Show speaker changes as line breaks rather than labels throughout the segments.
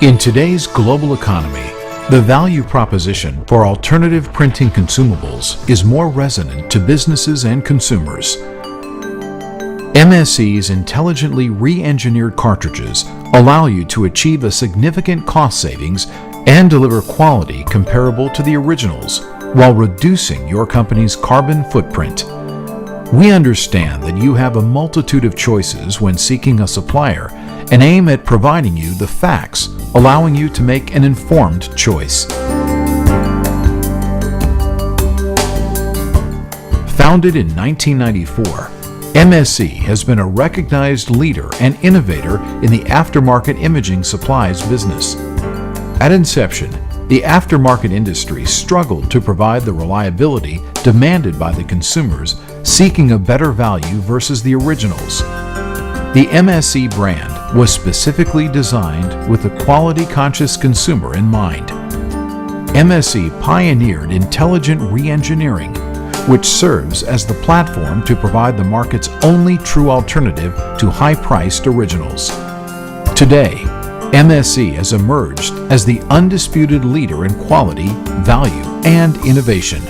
In today's global economy, the value proposition for alternative printing consumables is more resonant to businesses and consumers. MSE's intelligently re-engineered cartridges allow you to achieve a significant cost savings and deliver quality comparable to the originals while reducing your company's carbon footprint. We understand that you have a multitude of choices when seeking a supplier and aim at providing you the facts, allowing you to make an informed choice. Founded in 1994, MSE has been a recognized leader and innovator in the aftermarket imaging supplies business. At inception, the aftermarket industry struggled to provide the reliability demanded by the consumers seeking a better value versus the originals. The MSE brand was specifically designed with the quality-conscious consumer in mind. MSE pioneered intelligent re-engineering, which serves as the platform to provide the market's only true alternative to high-priced originals. Today, MSE has emerged as the undisputed leader in quality, value, and innovation.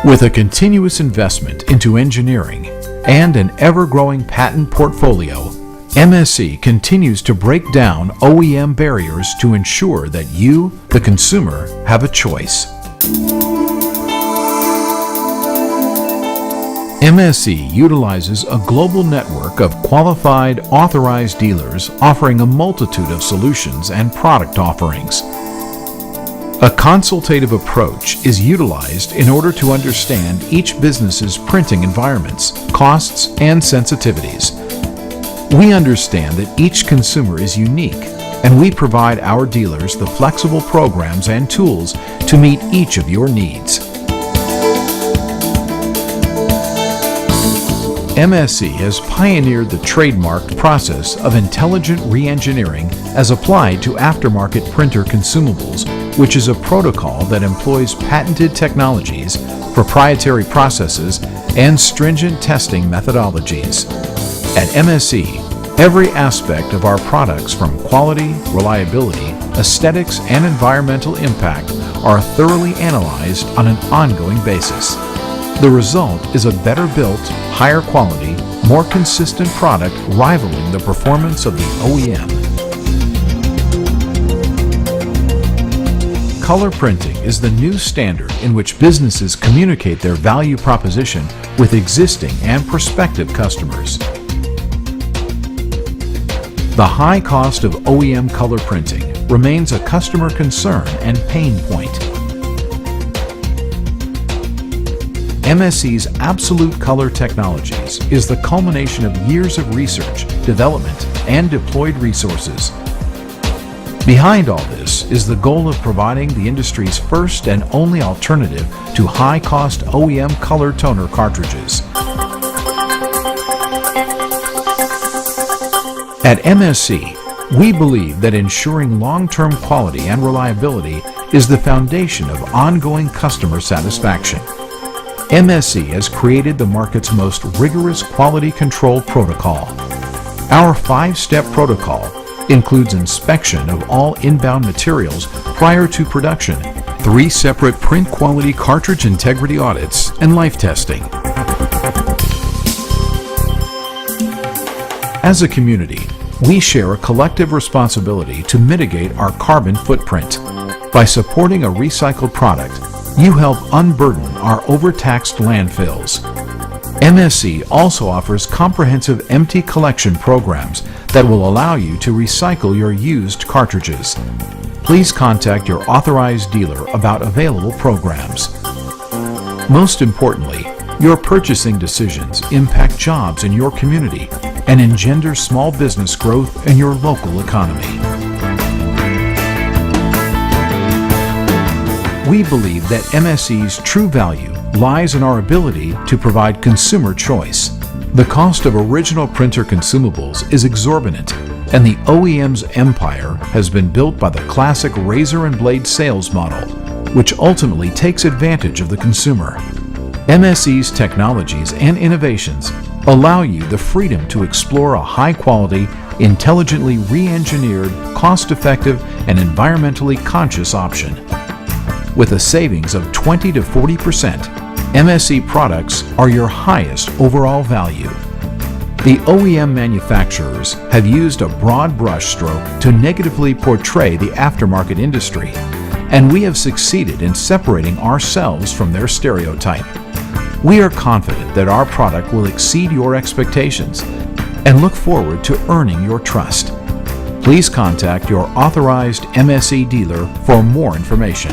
With a continuous investment into engineering and an ever-growing patent portfolio, MSE continues to break down OEM barriers to ensure that you, the consumer, have a choice. MSE utilizes a global network of qualified, authorized dealers offering a multitude of solutions and product offerings. A consultative approach is utilized in order to understand each business's printing environments, costs, and sensitivities. We understand that each consumer is unique, and we provide our dealers the flexible programs and tools to meet each of your needs. MSE has pioneered the trademarked process of intelligent re-engineering as applied to aftermarket printer consumables, which is a protocol that employs patented technologies, proprietary processes, and stringent testing methodologies. At MSE, every aspect of our products from quality, reliability, aesthetics, and environmental impact are thoroughly analyzed on an ongoing basis. The result is a better built, higher quality, more consistent product rivaling the performance of the OEM. Color printing is the new standard in which businesses communicate their value proposition with existing and prospective customers. The high cost of OEM color printing remains a customer concern and pain point. MSE's Absolute Color Technologies is the culmination of years of research, development, and deployed resources. Behind all this is the goal of providing the industry's first and only alternative to high-cost OEM color toner cartridges. At MSE, we believe that ensuring long-term quality and reliability is the foundation of ongoing customer satisfaction. MSE has created the market's most rigorous quality control protocol. Our 5-step protocol includes inspection of all inbound materials prior to production, 3 separate print quality cartridge integrity audits, and life testing. As a community, we share a collective responsibility to mitigate our carbon footprint. By supporting a recycled product, you help unburden our overtaxed landfills. MSE also offers comprehensive empty collection programs that will allow you to recycle your used cartridges. Please contact your authorized dealer about available programs. Most importantly, your purchasing decisions impact jobs in your community and engender small business growth in your local economy. We believe that MSE's true value lies in our ability to provide consumer choice. The cost of original printer consumables is exorbitant, and the OEM's empire has been built by the classic razor and blade sales model, which ultimately takes advantage of the consumer. MSE's technologies and innovations allow you the freedom to explore a high-quality, intelligently re-engineered, cost-effective, and environmentally conscious option. With a savings of 20 to 40%, MSE products are your highest overall value. The OEM manufacturers have used a broad brushstroke to negatively portray the aftermarket industry, and we have succeeded in separating ourselves from their stereotype. We are confident that our product will exceed your expectations and look forward to earning your trust. Please contact your authorized MSE dealer for more information.